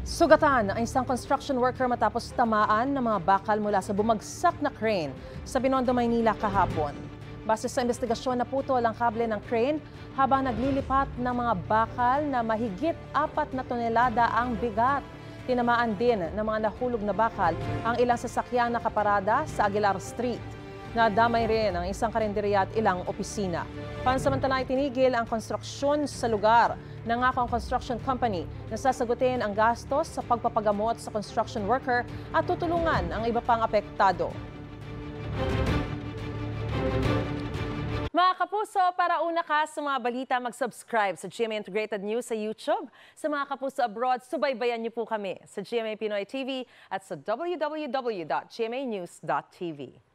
Sugatan ang isang construction worker matapos tamaan ng mga bakal mula sa bumagsak na crane sa Binondo, Maynila kahapon. Base sa investigasyon, naputol ang kable ng crane habang naglilipat ng mga bakal na mahigit 4 na tonelada ang bigat. Tinamaan din ng mga nahulog na bakal ang ilang sasakyang nakaparada sa Aguilar Street. Nadamay rin ang isang karinderya at ilang opisina. Pansamantala, itinigil ang konstruksyon sa lugar. Nangako ang construction company na sasagutin ang gastos sa pagpapagamot sa construction worker at tutulungan ang iba pang apektado. Mga kapuso, para una ka sa mga balita, mag-subscribe sa GMA Integrated News sa YouTube. Sa mga kapuso abroad, subaybayan niyo po kami sa GMA Pinoy TV at sa www.gmanews.tv.